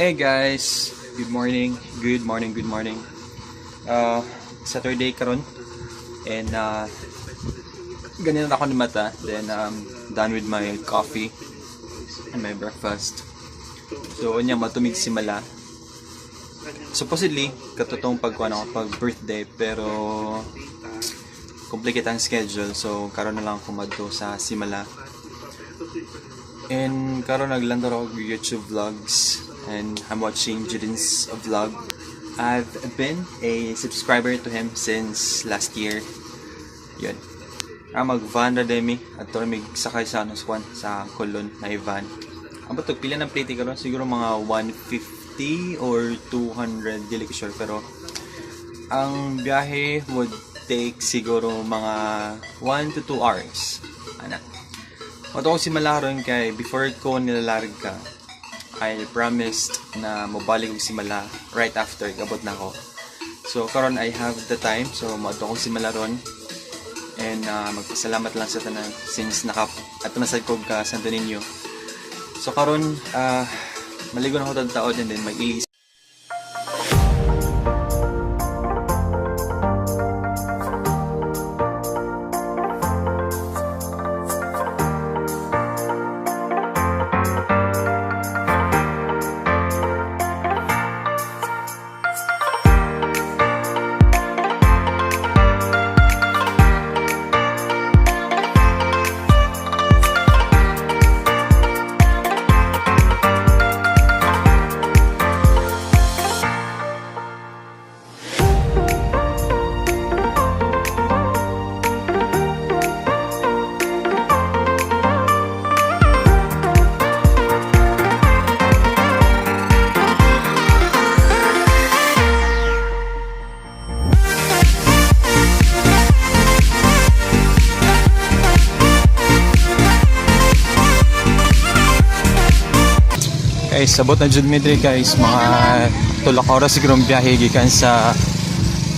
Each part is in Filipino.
Hey guys, good morning. Saturday karon and ganyan ako ng mata. Then done with my coffee and my breakfast. So unya matumig simala. Supposedly katotong pag birthday pero complicated ang schedule, so karon na lang ako madto sa simala. And karon naglandor ako YouTube vlogs and I'm watching Juden's vlog. I've been a subscriber to him since last year. Yun. Mag-van na demi at mig sakay sa sa Colon na van. Ang batog pila ng plate karon siguro mga 150 or 200 dili ko sure, pero ang biyahe would take siguro mga 1 to 2 hours. Ana. Wato ko si Malaron kay before ko nilalarg ka, I promised na mabalik ko si Mala right after gabot na ako. So karon I have the time, so maadto ko si Malaron and magpasalamat lang sa tanan since ato na sad ko ka Santo Niño. So karon maligo na ako tagtaod and then mag-ilis. Guys, sabot na jud midri guys, mga 2 oras siguro biyahe gikan sa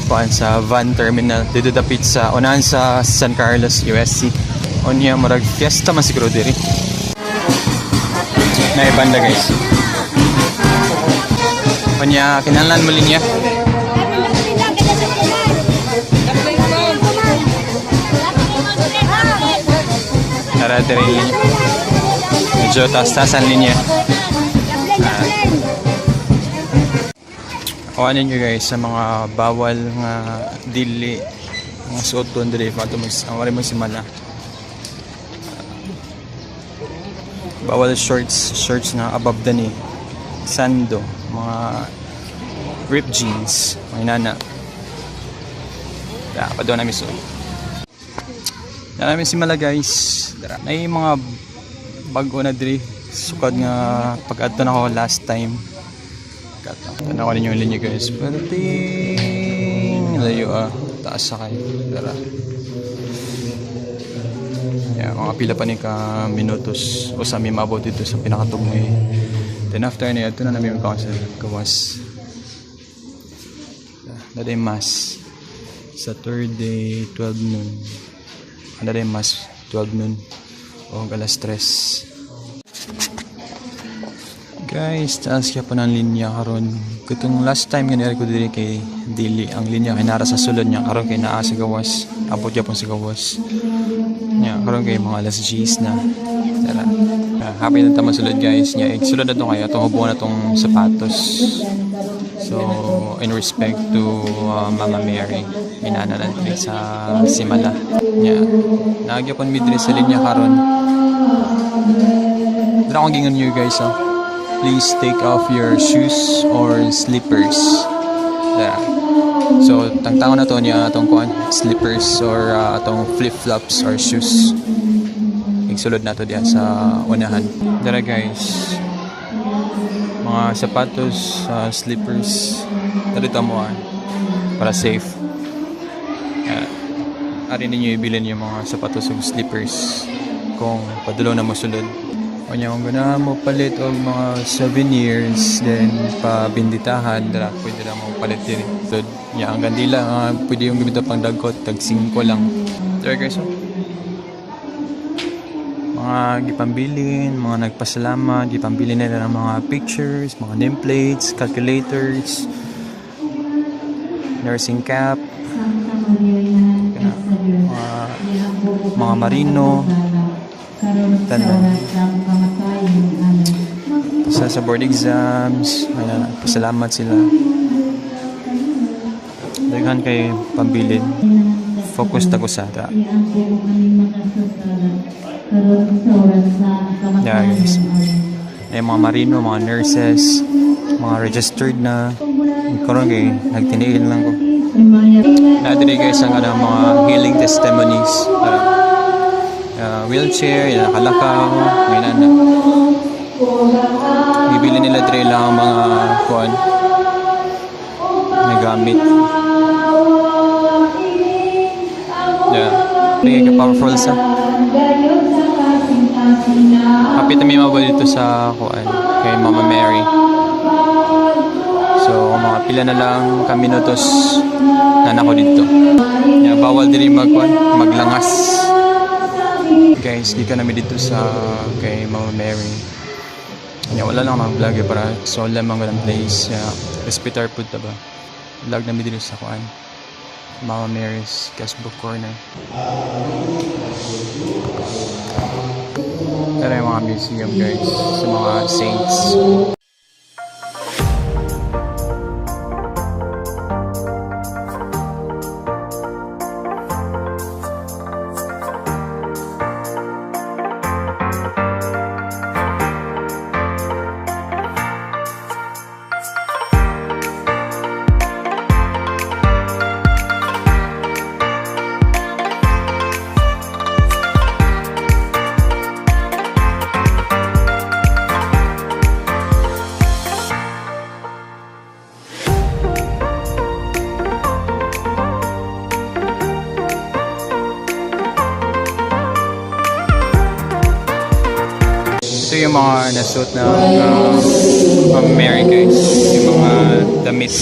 van terminal dito dapit sa unahan sa San Carlos, USC. Onya marag fiesta man siguro diri. Na banda guys. Onya kinahanglan mo linya. Tara diri. Medyo taas-taasan linya. Kuhanin nyo guys sa mga bawal nga dili mga suot doon dili pa ang wari mo simala. Bawal shorts na above the knee, sando, mga ripped jeans, mga inana. Pa doon namin suot. Yan namin simala guys. May mga bago na diri sukad nga pag-adto na ako last time. Tanaw ko ninyo yung linya guys. Pwedeng layo taas sakay. Tara. Yeah, mga pila pa ni ka minutos o sa mabot dito sa pinakatugmoy. Then after na ito na namin sa gawas. Daday mas sa third day 12 noon. Daday mas 12 noon o alas 3. Guys, taas kaya po ng linya karon. Katong last time nga ko diri kay dili ang linya kay nara sa sulod niya, karon kay naa sa gawas. Abot gyapon sa gawas. Nya karon kay mga alas 10 na. Tara. Happy na ta masulod guys. Nya sulod na to kay atong hubo na tong sapatos. So in respect to Mama Mary, inana na diri sa simala. Nya nagyapon midri sa linya karon. Dara akong gingon you guys please take off your shoes or slippers. Yeah. So, tangtangon na to niya atong slippers or atong flip-flops or shoes. Igsulod na to diya sa unahan. Dara guys. Mga sapatos, slippers. Dito mo para safe. Ari ninyo ibilin yung mga sapatos o slippers kung padulo na mo sulod. Kanya kung ganahan mo palit og mga 7 years, then pabinditahan, pwede na mo palit din. So, ang gandila, pwede yung gamit pang dagkot, tag 5 lang. There guys, mga mga gipambilin, mga nagpasalamat, gipambilin nila ng mga pictures, mga nameplates, calculators, nursing cap, mga marino, sa board exams, pasalamat sila. Daghan kay pambilin. Focus tago sa ata. Yeah, guys. Ay mga marino, mga nurses, mga registered na. Karon kay nagtiniil lang ko. Nadiri guys ang mga healing testimonies. Wheelchair, nakalakaw, ngayon na. Bibili nila diri lang mga kuan na gamit. Yeah. Tingin ka powerful sa. Kapit na may mabal dito sa kuan kay Mama Mary. So mga pila na lang kami minutos na nako dito. Yeah, bawal diri maglangas. Guys, di ka namin dito sa kay Mama Mary. Yeah, wala lang mag-vlog para so lamang ang place. Hospital food ba? Vlog namin dito sa kuan. Mama Mary's Guestbook Corner. Pero yung mga museum guys sa mga saints. Ito yung mga nasuot na Mama Mary guys, yung mga damit.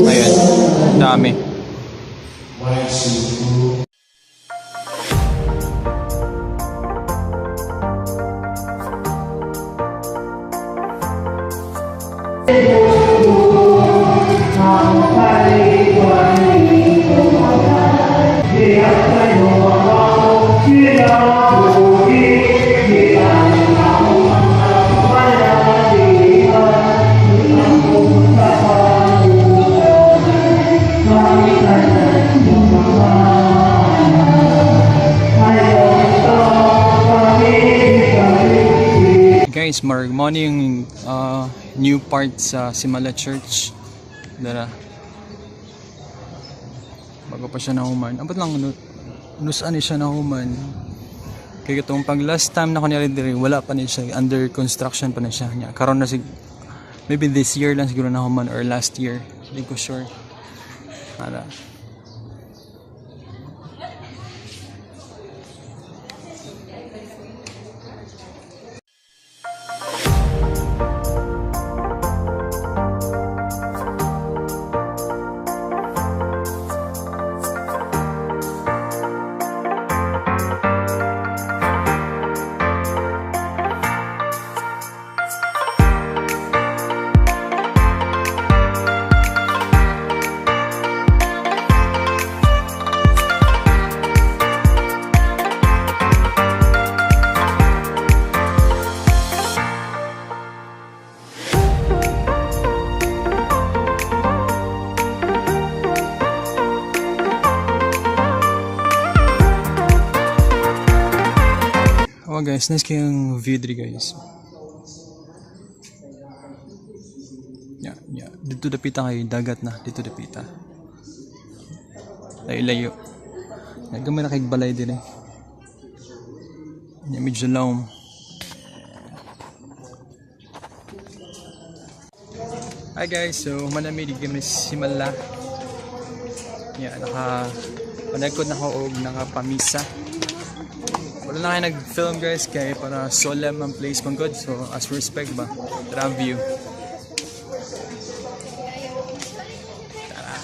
Ayun, dami. Guys, mo yung new part sa Simala Church. Dara. Bago pa siya nahuman. Apat lang nusaan siya nahuman. Kaya itong pag last time na kunyari diri, wala pa niya siya, under construction pa na siya. Karon na maybe this year lang siguro nahuman or last year. Hindi ko sure. Para guys, nice kayong view diri guys. Yeah. Dito dapita kay dagat na, dito dapita. Layo. Nagamay na kay balay din eh. Medyo laom. Hi guys, so manami di kami Simala. Yeah, panagkod na ko og nakapamisa. Wala na kayo nag-film guys kaya para solemn ang place pang good. So as respect ba, tara view. Tara.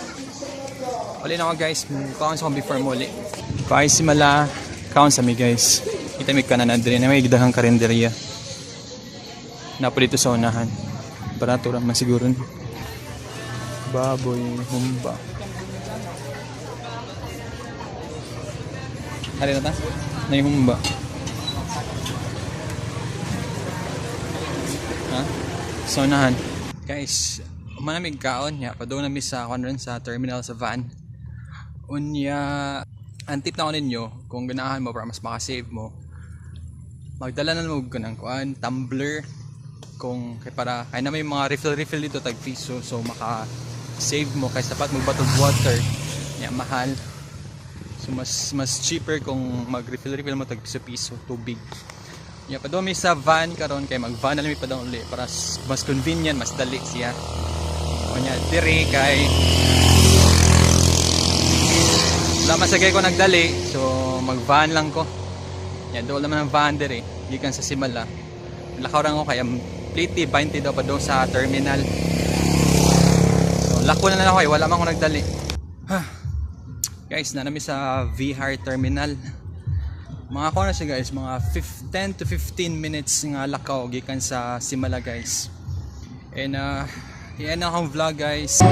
Uli na ako guys, mukhaan sa before mo uli. Kaya Simala, kaon sa mi guys. Kita mi kanan adre na may gidahang karinderya. Napo dito sa unahan. Barato ra man siguro. Baboy, humba. Hari na ta? Nay humba. Ha? Sa unahan. Guys, manamig kaon niya. Padung na mi sa konron sa terminal sa van. Unya, ang tip na ko ninyo, kung ganahan mo para mas makasave mo, magdala na mo ng kuan, tumbler, kung kay para kaya na may mga refill dito tag piso, so maka-save mo kay sapat mo bottled water, niya mahal. So mas cheaper kung mag-refill mo tag piso tubig. Ya pa mi sa van karon kay mag-van na lami pa daw uli para mas convenient, mas dali siya. Kunya dire kay wala masagay ko nagdali, so mag-van lang ko. Yan, doon naman ang van dire, gikan sa Simala. Lakaw lang ko kaya pliti 20 daw pa doon sa terminal. So lako na lang ako, wala man ko nagdali. Guys, nanami sa VR terminal. Mga ko na siya guys, mga 10 to 15 minutes nga lakaw gikan sa Simala guys. And yan ang vlog guys.